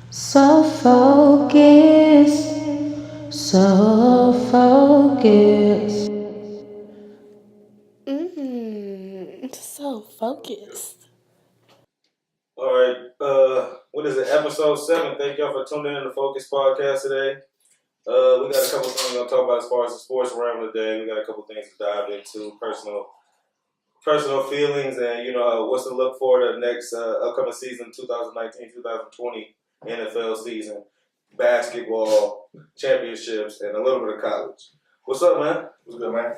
So focused, so focused. So focused. All right. What is it? Episode 7. Thank y'all for tuning in to Focus Podcast today. We got a couple things we're gonna talk about as far as the sports realm today. We got a couple things to dive into, personal feelings, and what's to look for the next upcoming season, 2019-2020 NFL season, basketball championships, and a little bit of college. What's up, man? What's good, man?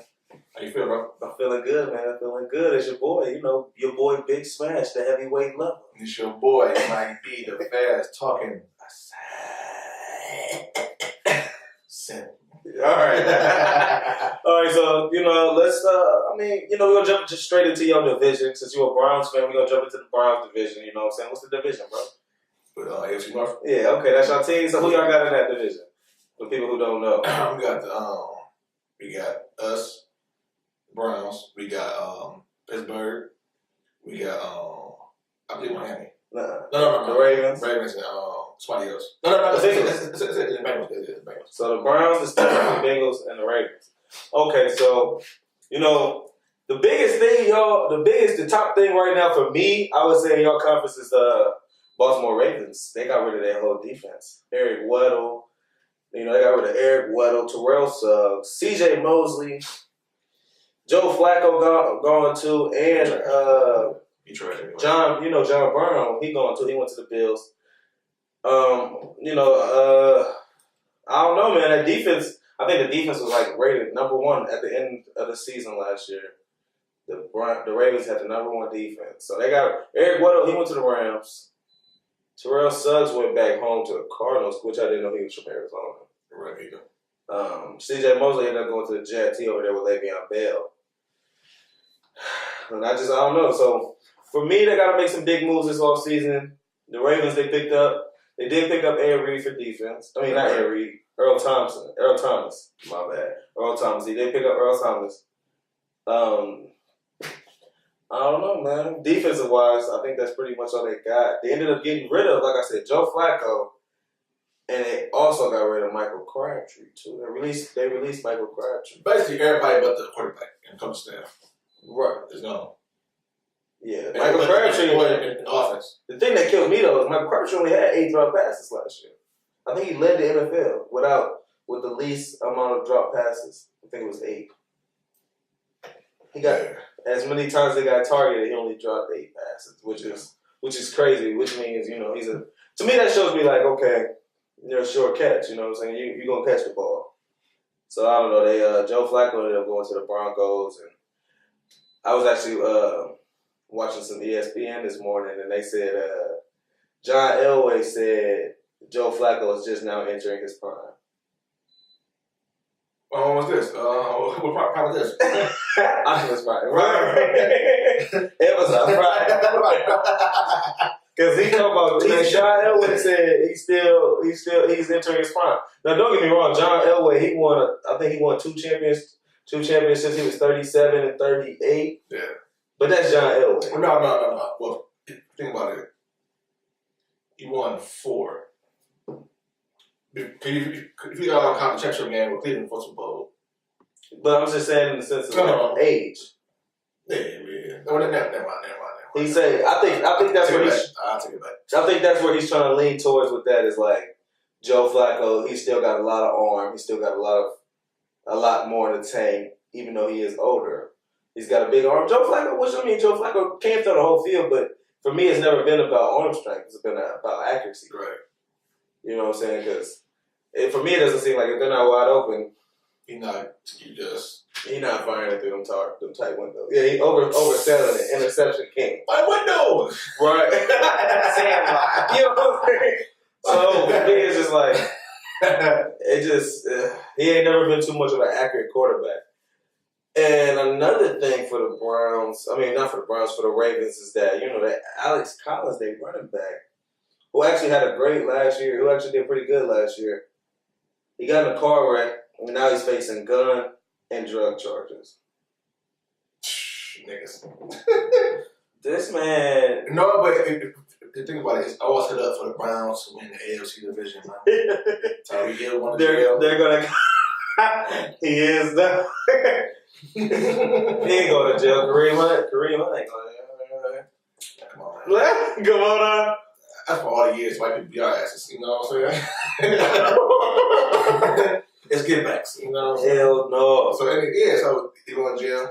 How you feel, bro? I'm feeling good, man. I'm feeling good. It's your boy, your boy Big Smash, the heavyweight lover. It's your boy, Mike B, the fast talking. All right. All right, so, let's, we're going to jump just straight into your division. Since you're a Browns fan, we're going to jump into the Browns division, you know what I'm saying? What's the division, bro? With AFC North? Yeah, okay, that's your team. So who y'all got in that division? For people who don't know. We got us, Browns. We got Pittsburgh. We got I believe Miami. No. The Ravens. Ravens and somebody else. No. It's the Bengals. So the Browns, the Steelers, the Bengals, and the Ravens. Okay, so the biggest thing, the top thing right now for me, I would say in your conference is the Baltimore Ravens. They got rid of their whole defense. Eric Weddle. They got rid of Eric Weddle, Terrell Suggs, C.J. Mosley, Joe Flacco gone too, and John Brown, he gone too. He went to the Bills. I don't know, man. That defense, I think the defense was like rated number 1 at the end of the season last year. The Ravens had the number 1 defense. So they got Eric Weddle, he went to the Rams. Terrell Suggs went back home to the Cardinals, which I didn't know he was from Arizona. Right, either. C.J. Mosley ended up going to the Jets. He over there with Le'Veon Bell. And I don't know. So for me, they got to make some big moves this offseason. The Ravens, they did pick up Ed Reed for defense. I mean, not Ed Reed, Earl Thomas. My bad. Earl Thomas. He did pick up Earl Thomas. I don't know, man. Defensive wise, I think that's pretty much all they got. They ended up getting rid of, like I said, Joe Flacco, and they also got rid of Michael Crabtree too. They released Michael Crabtree. Basically, everybody but the quarterback and coach staff. Right. Is gone. Yeah, Michael Crabtree. In offense. The thing that killed me though is Michael Crabtree only had 8 drop passes last year. I think he led the NFL with the least amount of drop passes. I think it was 8. He got as many times they got targeted. He only dropped 8 passes, which is crazy. Which means to me that shows me like, okay, you're a short catch. You know what I'm saying? You're gonna catch the ball. So I don't know. They Joe Flacco ended up going to the Broncos, and I was actually watching some ESPN this morning, and they said John Elway said Joe Flacco is just now entering his prime. What's this? What part was this? Optimus Prime. Right. It was a Prime. Because he talking about John Elway said he's entering his prime. Now don't get me wrong, John Elway I think he won 2 championships since he was 37 and 38. Yeah. But that's John Elway. No. Well, think about it. He won 4. If you got a count the championship game with Cleveland for Super Bowl. But I'm just saying in the sense of age. Yeah. No, never mind. He said, I think that's what I'll take it back. I think that's what he's trying to lean towards with that is like Joe Flacco. He still got a lot of arm. He still got a lot more in the tank, even though he is older. He's got a big arm. Joe Flacco can't throw the whole field, but for me, it's never been about arm strength. It's been about accuracy. Right. You know what I'm saying? Because for me, it doesn't seem like if they're not wide open, he's not firing it through them tight windows. Yeah, he overselling it. Interception king. My window! Right. Sandlot. You know what I'm saying? So for me, it's just like, he ain't never been too much of an accurate quarterback. And another thing for the Browns, not for the Browns, for the Ravens is that, that Alex Collins, they running back, who actually had a great last year, who actually did pretty good last year. He got in a car wreck, and now he's facing gun and drug charges. Niggas. This man... No, but the thing about it is, I always set up for the Browns to win the AFC division, man. Tyreek Hill won the jail. They're gonna. He is though. He ain't going to jail. Kareem Hunt ain't going to jail. Come on, man. Come on. That's for all the years white people be our asses. You know what I'm saying? It's get backs. You know what I'm saying? Hell no. So so he going to jail.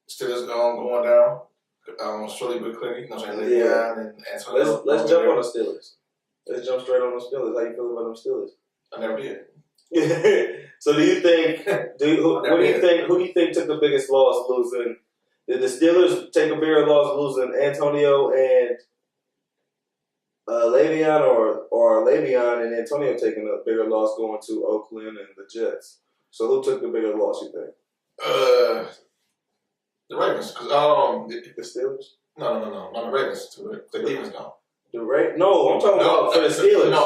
Steelers going down. Shirley but clearly, you know what I'm saying? Yeah. And Antonio. Let's jump on the Steelers. Let's jump straight on the Steelers. How you feel about them Steelers? I never did. So do you think? Who do you think took the biggest loss losing? Did the Steelers take a bigger loss losing Antonio and Le'Veon, or Le'Veon and Antonio taking a bigger loss going to Oakland and the Jets? So who took the bigger loss? You think? The Ravens, because The Steelers? No, not the Ravens. The Ravens gone. The Ravens? No, I'm talking about for the Steelers. No,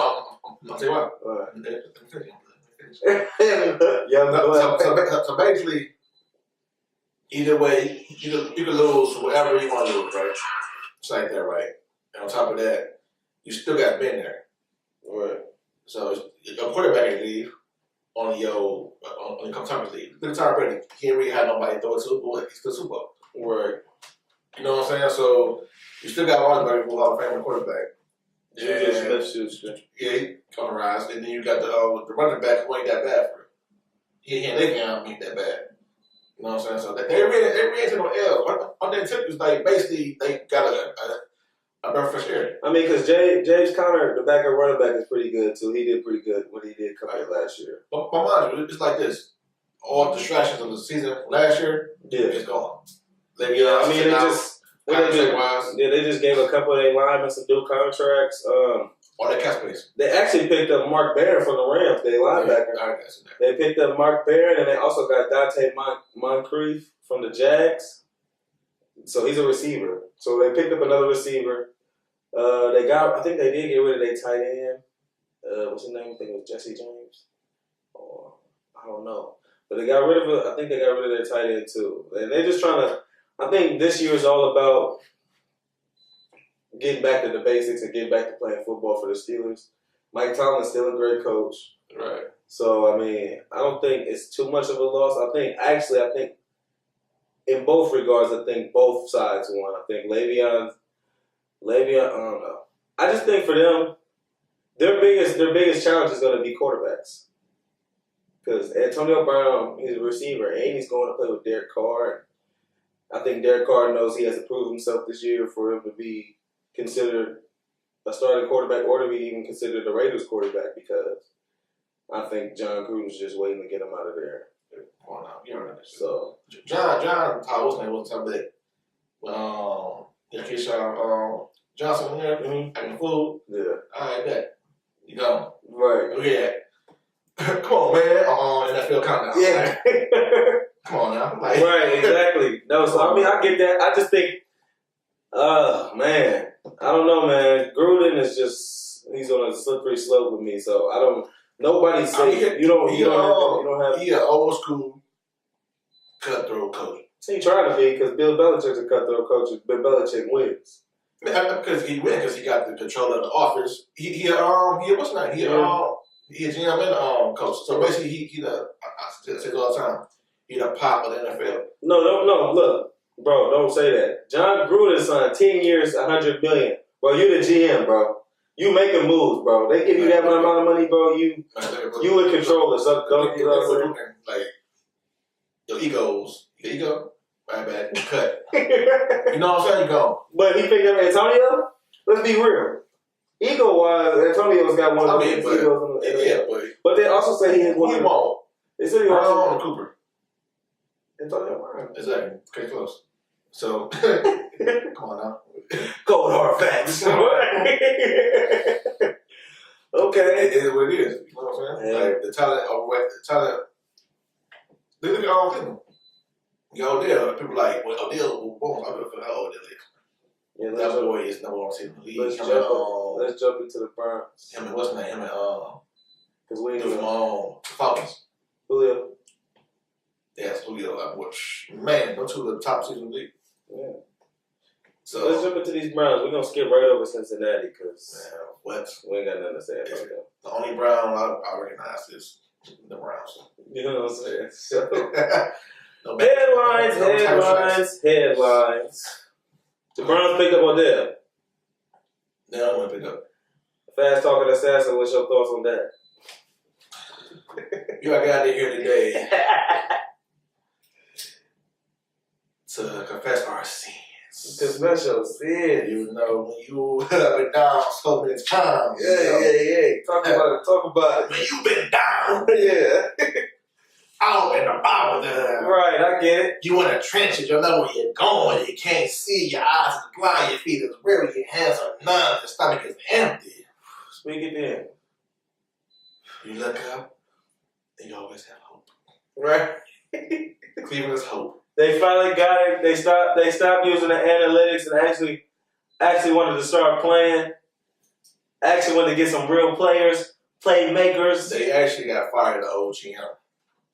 I'll tell you what. So basically, either way, you can lose whatever you want to lose, right? It's like that, right? And on top of that, you still got Ben there, Right. So your quarterback can leave. On your Thomas league. Look at Tom Brady. He ain't really had nobody to throw it to, but he's still Super Bowl. Right. You know what I'm saying? So you still got Rodgers who's a Hall of Fame quarterback. Juju Smith-Schuster. Yeah, he on the rise. And then you got the running back who ain't that bad for it. He ain't that bad. You know what I'm saying? So they ran into no L's. What they took was like basically they got a breath of fresh air. I mean, because James Conner, the backup running back, is pretty good too. He did pretty good when he did come out last year. But mind you, it's like this. All distractions of the season last year, it's gone. Yeah, I mean, they just gave a couple of their linemen some new contracts. All that cap space. They actually picked up Mark Barron from the Rams, their linebacker. They picked up Mark Barron, and they also got Dante Moncrief from the Jags. So he's a receiver. So they picked up another receiver. I think they did get rid of their tight end. What's his name? I think it was Jesse James. Or I don't know. But I think they got rid of their tight end too. And they're just trying to, I think this year is all about getting back to the basics and getting back to playing football for the Steelers. Mike Tomlin's still a great coach. Right. So, I mean, I don't think it's too much of a loss. I think in both regards, I think both sides won. I think Le'Veon, I don't know. I just think for them, their biggest challenge is going to be quarterbacks. Because Antonio Brown, he's a receiver, and he's going to play with Derek Carr. I think Derek Carr knows he has to prove himself this year for him to be considered a starting quarterback or to be even considered the Raiders quarterback, because I think John Gruden's just waiting to get him out of there. Come on now, you know that shit. So John, what's name was something that Keyshawn Johnson in there, having food. yeah, I bet. You know. right. Yeah. Come on, man. NFL countdown. Yeah. Come on now. Like, right, exactly. No, so I mean, I get that. I just think, man, I don't know, man. Gruden is he's on a slippery slope with me. So I don't. Nobody's safe. You don't have. He an old school cutthroat coach. So he trying to be, because Bill Belichick's a cutthroat coach. Bill Belichick wins. Because he got the control of the office. He what's not he a GM and coach. So basically he I say it all the time. He the pop of the NFL. No, look, bro, don't say that. John Gruden signed 10 years, $100 million. Bro, you the GM, bro. You making moves, bro. They give you that amount of money, bro. You in control of something. Don't you know what I'm saying? Like your egos. Your ego? Right back. Cut. You know what I'm saying? You go. But he picked up Antonio? Let's be real. Ego-wise, Antonio's got one of the biggest egos in the NFL. But they also say he has one of the... They said he also on Cooper. Antonio Brown. Exactly. Okay, close. So, come on now. Cold hard facts. Okay. It is what it is. You know what I'm saying? Yeah. Like the talent. Look at all of them. Odell, people like, well, Odell, boom, I don't know how Odell is. Yeah, that boy is number one season. Let's jump into the Browns. Him and what's his name? Him and because we Falcons. Julio. Yes, Julio. Man, go to the top season league. Yeah. So let's jump into these Browns. We're gonna skip right over Cincinnati because what? we ain't got nothing to say about them. The only Brown I recognize is the Browns. You know what I'm saying? So, No headlines. The Browns picked up Odell. They don't want to pick up. Fast talking assassin. What's your thoughts on that? You got out here today to confess our sins. Confess your sins. You know, when you have been down so many times. Yeah. Talk about it. When you've been down. Yeah. Out in the bottom there. Right, I get it. You in the trenches, you know where you're going, you can't see, your eyes are blind, your feet is weary, your hands are numb, your stomach is empty. Speak it in. You look up, and you always have hope. Right. Cleveland is hope. They finally got it. They stopped using the analytics and actually wanted to start playing. Actually wanted to get some real players, playmakers. They actually got fired, the old GM.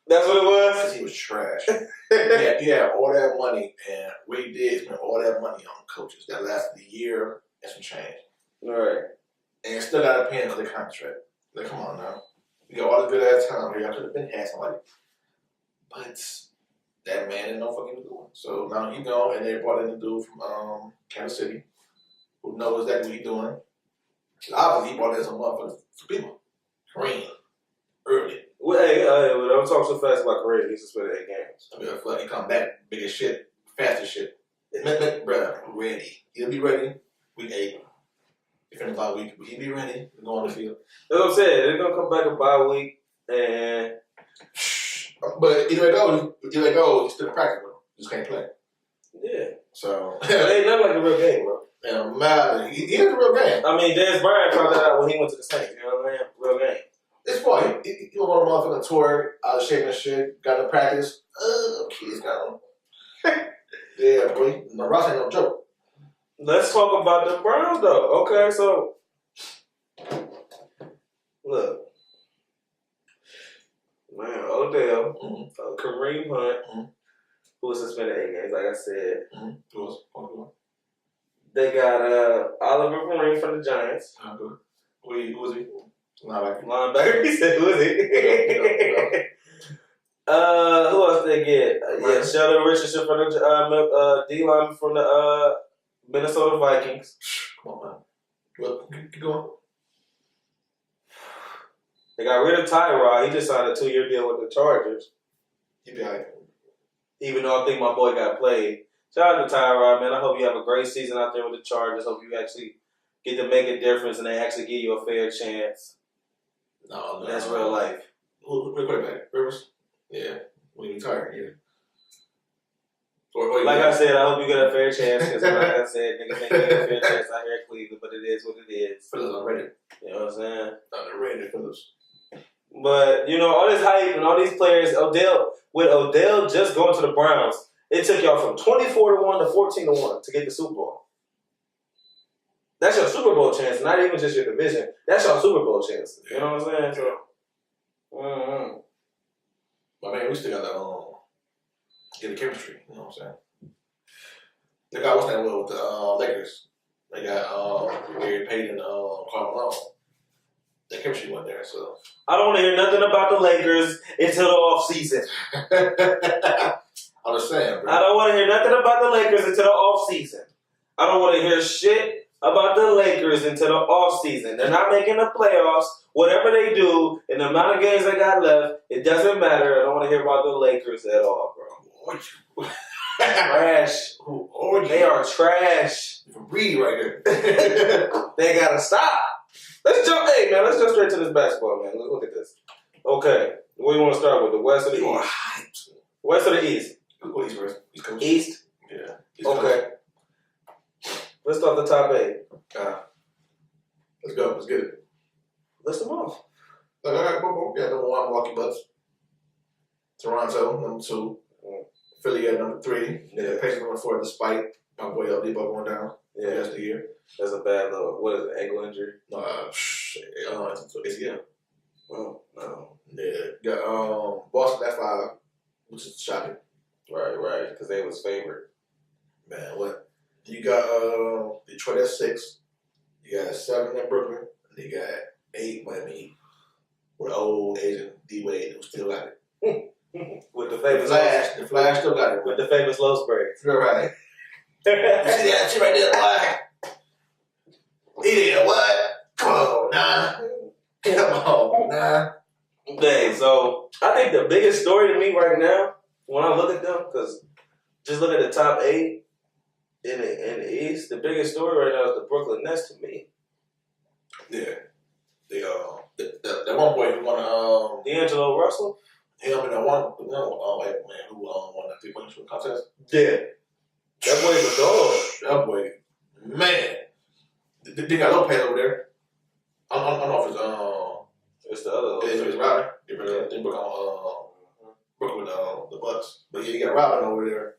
That's what it was? Because he was trash. He had all that money, and what he did spend all that money on coaches that lasted a year and some change. Right. And still got to pay him for the contract. Like, come on now. You got all the good ass time here. I could have been had somebody. But that man didn't know what he was doing. So now he gone, and they brought in a dude from Kansas City who knows exactly what he's doing. Obviously, he brought in some motherfuckers for people. Kareem. Early. Well, hey, don't talk so fast about Kareem. He suspended 8 games. I mean, fuck, he come back, big as shit, fast as shit. Bruh, ready. He'll be ready week 8. If in about a week, he'll be ready to go on the field. That's what I'm saying. They're going to come back a bye week, and... But either way it goes, he's still practice with him. He just can't play. Yeah. So... It ain't nothing like a real game, bro. And man, he is a real game. I mean, Dez Bryant found that out when he went to the Saints. You know what I mean? Real game. It's fun. He was on a motherfucking tour, out of shape and shit, got to practice. Kids got him. Yeah, boy. No, Ross ain't no joke. Let's talk about the Browns, though. Okay, so look, man, Odell, Kareem Hunt, who was suspended 8 games, like I said. They got Oliver Kareem from the Giants. Who was he? Not like linebacker. He said, "Who is it?" Who else they get? Sheldon Richardson from the D line from the Minnesota Vikings. Come on, man. Well, keep going. They got rid of Tyrod. He just signed a 2-year deal with the Chargers. He'll be all right. Even though I think my boy got played. Shout out to Tyrod, man. I hope you have a great season out there with the Chargers. Hope you actually get to make a difference and they actually give you a fair chance. No. That's real life. Who quarterback? Rivers? Yeah. When he retired, yeah. Like I said, I hope you get a fair chance because, like I said, niggas ain't getting a fair chance out here at Cleveland, but it is what it is. Phillips already. You know what I'm saying? Underrated Phillips. But, you know, all this hype and all these players, Odell just going to the Browns, it took y'all from 24-1 to 14-1 to get the Super Bowl. That's your Super Bowl chance, not even just your division. That's your Super Bowl chance. You know what I'm saying? So, But man, we still got to get the chemistry. You know what I'm saying? They got what's that with the Lakers? They got Gary Payton and Karl Malone. The chemistry went there, so I don't want to hear nothing about the Lakers until the off season. I'm just saying, bro. I don't want to hear nothing about the Lakers until the off season. I don't want to hear shit about the Lakers until the off season. They're not making the playoffs. Whatever they do, in the amount of games they got left, it doesn't matter. I don't want to hear about the Lakers at all, bro. Trash. They are trash. You can breathe right there. They gotta stop. Let's jump straight to this basketball, man. Let's look at this. Okay, what do you want to start with? The West or the East? West or the East? East first. East? Yeah. Okay. Let's start the top 8. Let's go. Let's get it. List them off. All right, yeah, number 1, Milwaukee Bucks. Toronto, number 2. Philly at number 3. Yeah. Pacers number 4, despite my boy LD going down. Yeah, that's the year. That's a bad little, what is it, ankle injury? It's yeah. Oh, no. Yeah. Got Boston at 5, which is shocking. Right, because they was favored. Man, what? You got old Asian D-Wade who still got it. With the The famous Flash still got it. with the famous low spray. You're right. You see that shit right there, boy? He did what? Come on, nah. Come on, nah. Okay, so I think the biggest story to me right now, when I look at them, because just look at the top 8 in the East, the biggest story right now is the Brooklyn Nets to me. Yeah. That one boy who won D'Angelo Russell? him and that one white man who won the 3-point shooting contest. Yeah. That boy's a dog. That boy, man. They got Lopez over there. I don't know if It's the other it's Robin. They Brooklyn with the Bucks. But yeah, you got Robin over there.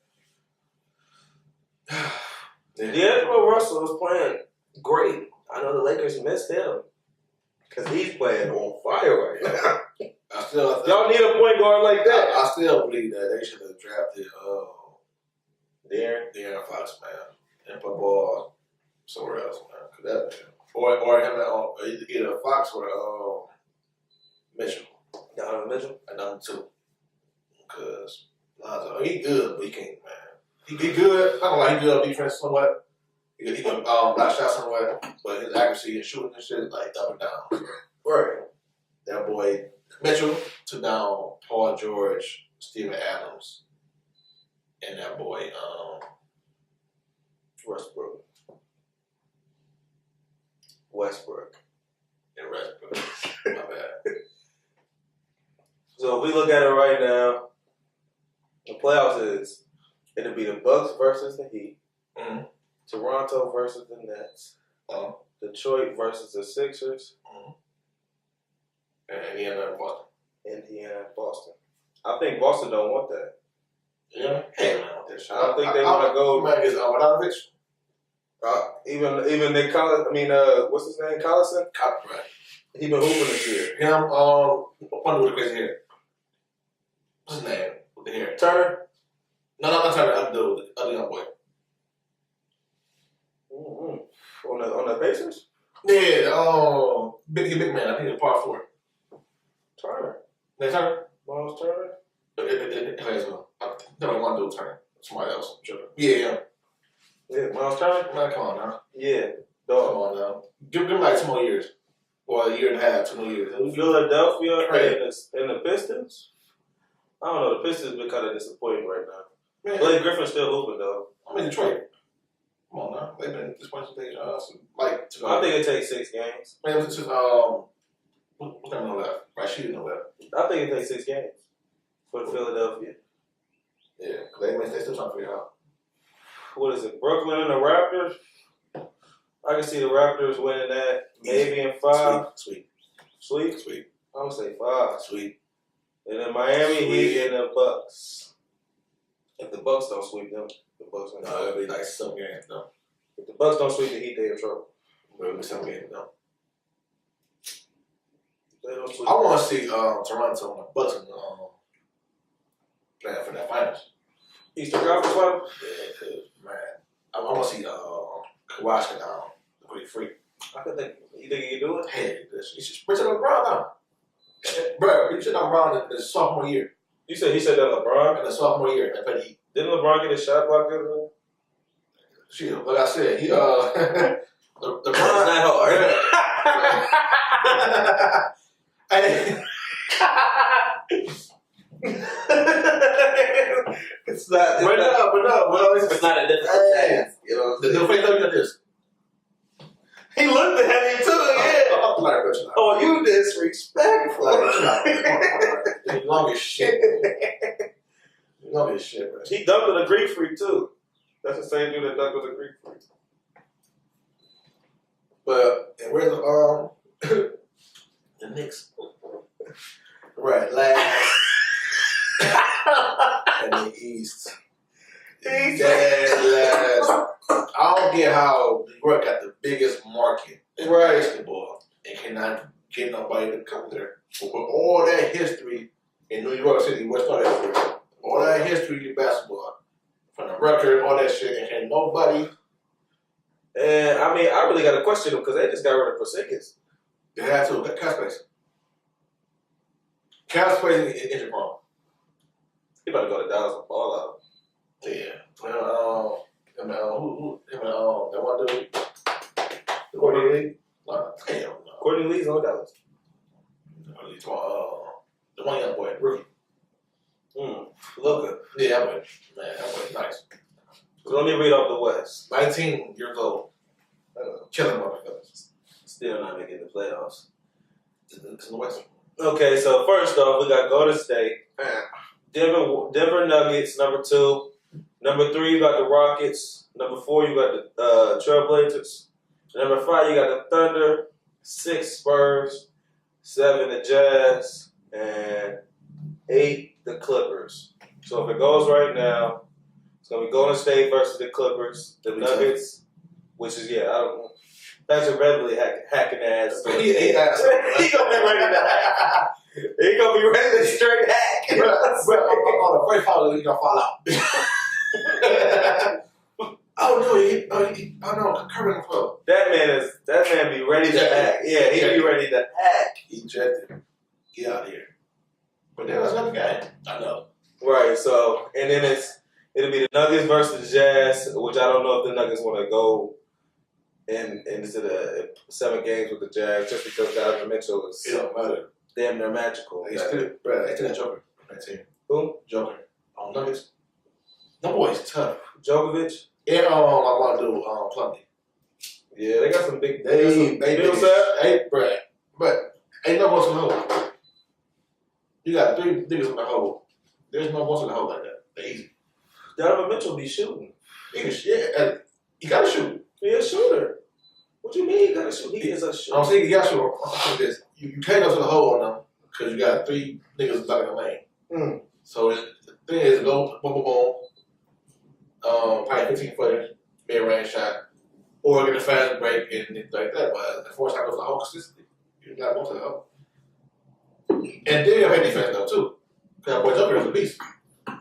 D'Angelo Russell is playing great. I know the Lakers missed him. Because he's playing on fire right now. Y'all need a point guard like that. I still believe that they should have drafted De'Aaron Fox, man, and put ball somewhere else, man. Cause that man, or him, either Fox or Mitchell, Donovan Mitchell. another 2. Cause Lonzo, he good, but he can't, man. He good. I don't like he good on defense somewhat. He can block shots somewhat, but his accuracy and shooting and shit is like up and down. Right. That boy Mitchell took down Paul George, Steven Adams, and that boy Westbrook. and Westbrook. My bad. So if we look at it right now, the playoffs it'll be the Bucks versus the Heat, Toronto versus the Nets, Detroit versus the Sixers, and Indiana and Boston. Indiana and Boston. I think Boston don't want that. Yeah, hell no. I don't think they want to go. Man, is Wadanovic? Even they call it. I mean, what's his name? Collison. Right. He been hooping this year. Him. One with the crazy hair. What's his name? With the hair. Turner. No, not Turner. The other young boy. On the Pacers. Yeah. Big man. I think he's part 4. Turner. They Turner. Miles Turner. I don't want to do Turner. Somebody else. Sure. Yeah. Yeah, Miles Turner. Man, come on now. Yeah, Come dog. on now. Give them like 2 more years. Or a year and a half, 2 more years. Philadelphia Right. and the Pistons. I don't know. The Pistons been kind of disappointing right now. Man, Blake Griffin's still hooping though. I'm in Detroit. Come on now. They've been disappointed since they like to I think it takes 6 games. man, this is what's that no left? Rashid no left. I think it takes 6 games for Philadelphia. Yeah, because they still trying to figure it out. What is it? Brooklyn and the Raptors. I can see the Raptors winning that maybe in 5. Sweet. Sweet. I'm gonna say 5. Sweet. And then Miami Sweet. Heat and the Bucks. If the Bucks don't sweep them, the Bucks win. No, it'll be like some games, though. If the Bucks don't sweep the Heat, they in trouble. It'll be some games, though. They don't sweep. I want to see Toronto and the Bucks playing for that finals. Eastern Conference Final. Yeah, cause man, I want to see Kawhi get down pretty free. I could think. You think he can do it? Hey, you should bring LeBron down. Bro, you should have LeBron in the sophomore year. He said that LeBron. In the sophomore year, they played Heat. Didn't LeBron get a shot blocked the other day? Shit, like I said, he LeBron. not Hey. It's not. But no, It's not a difficult task. You know. The funny thing is this. He looked at him too. Yeah. I'm like, but you know. Oh, you disrespectful. Like, long as shit. Long as shit, bro. He dunked with a Greek freak too. That's the same dude that dunked with a Greek freak. But and where's the Knicks? Right, last. And the East. Dead last. I don't get how New York got the biggest market in basketball and cannot get nobody to come there. With all that history in New York City, West Side history, all that history in basketball, from the record, all that shit, and can nobody. And I mean, I really got to question them because they just got rid of Porzingis. They had to cut space. Cavs playing injury prone. He about to go to Dallas and ball out. Yeah. That one dude. Courtney Lee. Damn. Courtney Lee's on Dallas. The one young boy, rookie. Luka. Yeah, that boy nice. So let me read off the West. 19 years old. Killing motherfuckers. Still not making the playoffs. It's in the West. Okay, so first off, we got Golden State. Denver Nuggets, number 2. Number 3, you got the Rockets. Number 4, you got the Trailblazers. Number 5, you got the Thunder. 6, Spurs. 7, the Jazz. And 8, the Clippers. So if it goes right now, it's going to be Golden State versus the Clippers. The Nuggets, which is, I don't know. Patrick Beverly hacking ass. He gonna be ready to hack. He gonna be ready to straight hack. But on the first foul, he gonna fall out. Curry flow. That man be ready to hack. Yeah, he be ready to hack. He drafted. Get out of here. But then that's another guy. I know. Right. So and then it'll be the Nuggets versus the Jazz, which I don't know if the Nuggets want to go into the 7 games with the Jazz just because Donovan Mitchell is It don't matter. damn near magical. They still got Joker on that team. Who? Joker. On Nuggets. That boy's tough. Djokovic. And I want to do Plumlee. Yeah, they got some big. They Bill Sapp. But ain't no votes in the hole. You got 3 niggas in the hole. There's no votes in the hole like that. They easy. Donovan Mitchell be shooting. You gotta shoot. He a shooter. What you mean he gotta shoot? He is a shooter. I'm saying you gotta shoot. I'm saying this. You can't go to the hole on them because you got 3 niggas stuck in the lane. So the thing is, go boom, boom, boom. Probably 15-footer, mid-range shot, or get a fast break and things like that. But the force time goes to the hole consistently. You got most of the hole. And then you have defense though too. Because that boy Joker is a beast. Come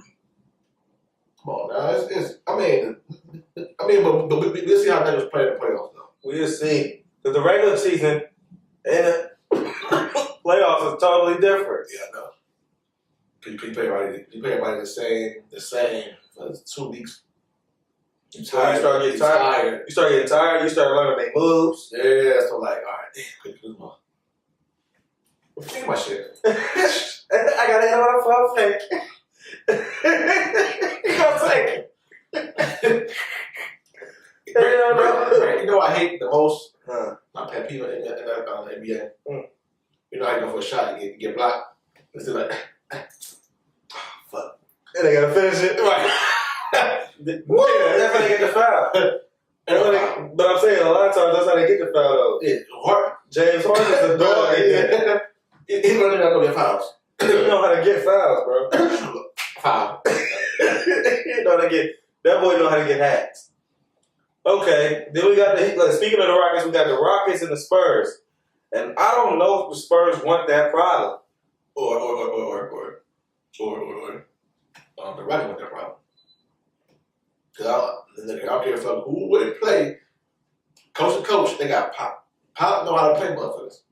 on now, but we'll see how niggas play in the playoffs though. We'll see. Because the regular season and the playoffs is totally different. Yeah, I know. Because you play everybody the same for 2 weeks. You start getting tired. You start getting tired. You start learning to make moves. Yeah, so like, all right, damn, quick move. Think of my shit. I gotta hit on a fake. You know what I'm saying? You know what I hate the most? Huh. My pet peeve in the NBA. You know how you go for a shot and get blocked? It's like, fuck. And they gotta finish it. Right. That's how they get the foul. But I'm saying a lot of times that's how they get the foul though. James Harden is a dog. He really not know get fouls. You know how to get fouls, bro. Foul. You know how to get that boy know how to get hacks. Okay, then we got speaking of the Rockets, we got the Rockets and the Spurs. And I don't know if the Spurs want that problem. Or the Rockets want that problem. Because I don't care who would it play. Coach to coach, they got Pop. Pop know how to play motherfuckers.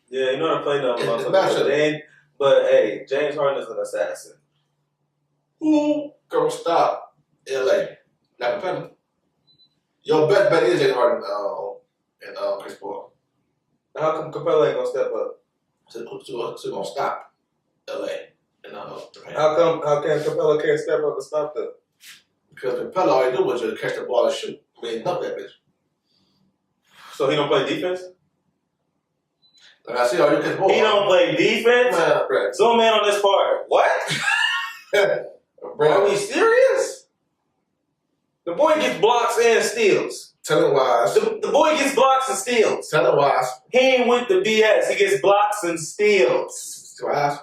Yeah, you know how to play them It's motherfuckers. But hey, James Harden is an assassin. Who gonna stop LA? Not Capella. Your best bet is James Harden and Chris Paul. How come Capella ain't gonna step up? So gonna stop LA and Japan. How come Capella can't step up and stop them? Because Capella all he do was just catch the ball and shoot. I mean, not that bitch. So he don't play defense? Like I see, all you catch the ball. He don't play defense? Man, bro. Zoom in on this part. What? Are we serious? The boy gets blocks and steals. Tell him wise. The boy gets blocks and steals. Tell him wise. He ain't with the BS. He gets blocks and steals. Wise.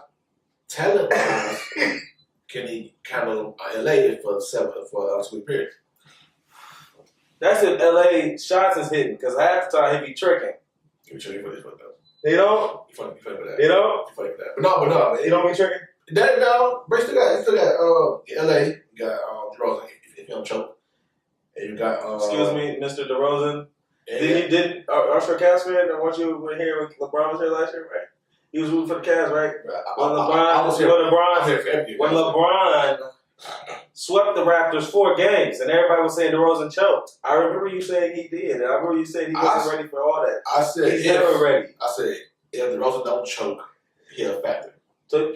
Tell him wise. Can he handle LA for a sweet period? That's if LA shots is hitting, because half the time he be tricking. You sure you for this one though? You don't? You funny for that. You don't? You funny for that. But no, man. You don't be tricking? That no, Bray still got LA. You got DeRozan if you don't choke. And you got Excuse me, Mr. DeRozan. And Did Arthur Cavs fan? I want you were here when LeBron was here last year, right? He was rooting for the Cavs, right? When LeBron swept the Raptors 4 games, and everybody was saying DeRozan choked. I remember you saying he did. And I remember you saying he wasn't ready for all that. I said he's never ready. I said if DeRozan don't choke, he'll factor. So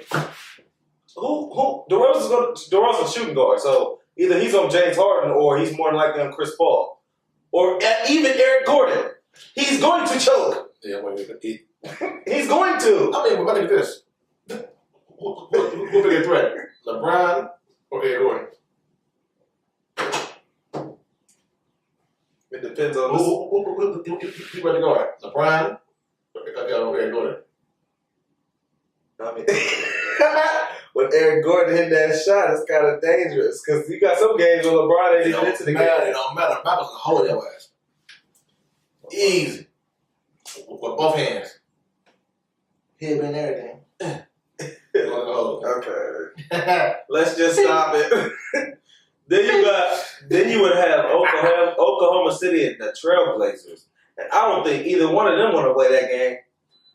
who DeRozan's shooting guard, so either he's on James Harden or he's more than likely on Chris Paul. Or even Eric Gordon. He's going to choke. Yeah, he's going to. I mean, look at this. Who bigger threat? LeBron or Eric Gordon? It depends on who ready to guard? LeBron or Eric Gordon? I mean, when Eric Gordon hit that shot, it's kind of dangerous because you got some games where LeBron ain't even into the game. It don't matter. LeBron can hold your ass. Easy. With both hands. Head and everything. Okay. Let's just stop it. Then you would have Oklahoma City and the Trailblazers. And I don't think either one of them want to play that game,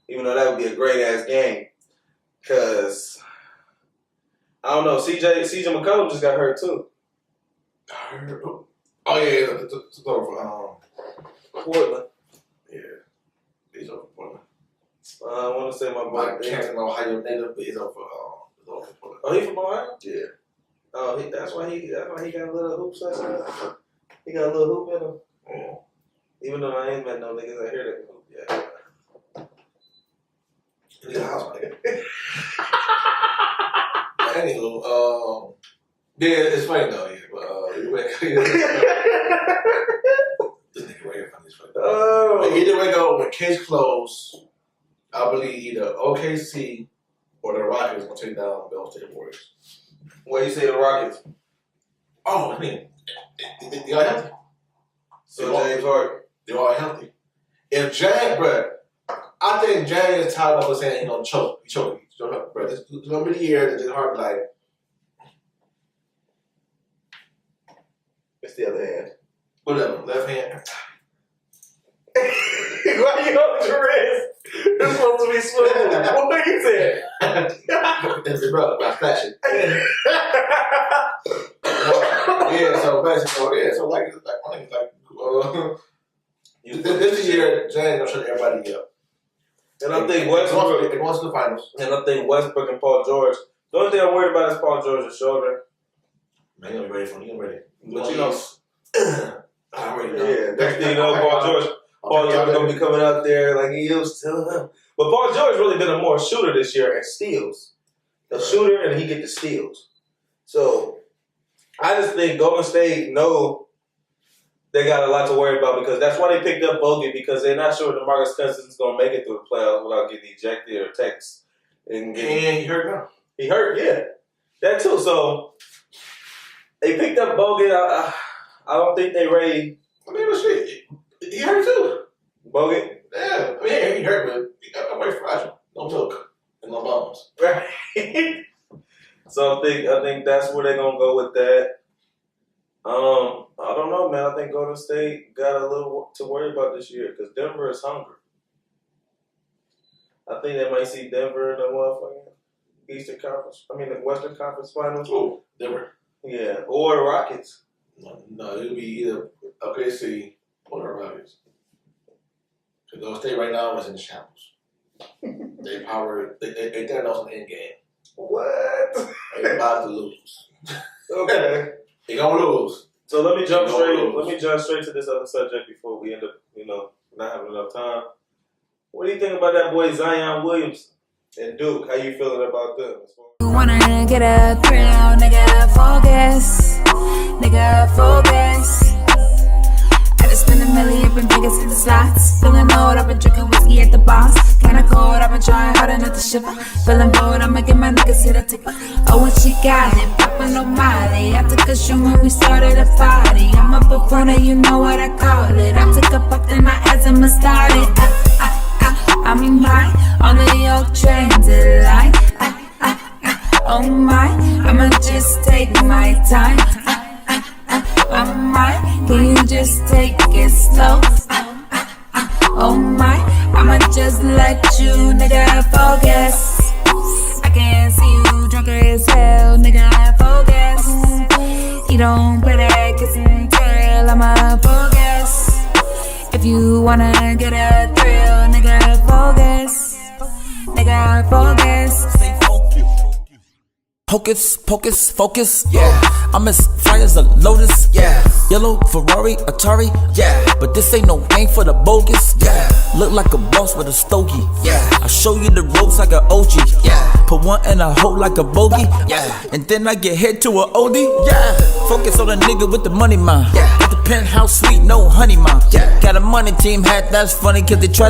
even though that would be a great ass game. Cause I don't know, CJ McCollum just got hurt too. Oh yeah, it's over for Portland. Yeah, he's over for Portland. I want to say my boy Canton, Ohio native, but he's over for Portland. Oh, he from Ohio? Yeah. Oh, that's why he got a little hoops. He got a little hoop in him. Yeah. Even though I ain't met no niggas out here that can hoop yet. Anywho, yeah, it's funny though, yeah, but this nigga right here funny as fuck. But either way go, when case closed, I believe either OKC or the Rockets will take down the Golden State Warriors. Why you say the Rockets? Oh, I mean, they all healthy. So James Harden. They're all healthy. If James, bro, I think James is tired of saying he's gonna choke. He's choking. Bro, this is gonna be the year that James Harden like. It's the other hand. Whatever, left hand. Why you hold your wrist? It's supposed to be smooth. What you said? Bro, that's fashion. Yeah, so basically, so like I think this year, James gonna shut everybody up. And I think Westbrook. It wants to the finals. And I think Westbrook and Paul George. The only thing I'm worried about is Paul George's shoulder. Man, you gonna be ready for him. You ready? But you know, I already know. Yeah, next thing you know, Paul George gonna be coming out there like he used to. But Paul George really been a more shooter this year and steals. A shooter and he get the steals. So I just think Golden State know they got a lot to worry about because that's why they picked up Bogut because they're not sure DeMarcus Cousins is gonna make it through the playoffs without getting ejected or text. And he hurt now. He hurt, yeah. That too. So they picked up Bogut. I don't think they ready. I mean, shit. He hurt too. Bogut? Yeah. I mean, he hurt, but I'm very fragile. No milk and no bones. Right. So I think that's where they're gonna go with that. I don't know, man. I think Golden State got a little to worry about this year because Denver is hungry. I think they might see Denver in the Western Conference Finals. Oh, Denver. Yeah, or the Rockets. No, it'll be either OKC or the Rockets. Because Golden State right now is in the shambles. They Thanos in the end game. What? They about to lose. Okay. They gonna lose. So let me jump straight to this other subject before we end up, not having enough time. What do you think about that boy Zion Williamson and Duke? How you feeling about them? You wanna get a thrill, nigga, focus. Nigga, focus. I just spent $1 million up in Vegas in the slots. Feeling old, I've been drinking whiskey at the boss. Kinda cold, I've been trying harder not to shiver. Feeling bold, I'ma get my niggas hit a ticker. Oh, and she got it, poppin' no Molly. I took a shroom when we started a party. I'm a buffoon, you know what I call it. I took a puff, then I had some started. I'm high on the York train delight. Oh my, I'ma just take my time. Oh my, can you just take it slow? just like you, nigga, focus. I can see you drunk as hell, nigga, focus. You don't play that kiss and tell, I'ma focus. If you wanna get a thrill, nigga, focus. Nigga, focus. Hocus, pocus, focus, yeah. I'm as fire as a lotus, yeah. Yellow Ferrari, Atari, yeah. But this ain't no game for the bogus, yeah. Look like a boss with a stogie, yeah. I show you the ropes like an OG, yeah. Put one in a hole like a bogey, yeah. And then I get hit to a OD, yeah. Focus on the nigga with the money mind, yeah. Got the penthouse suite, no honey mind, yeah. Got a money team hat, that's funny cause they try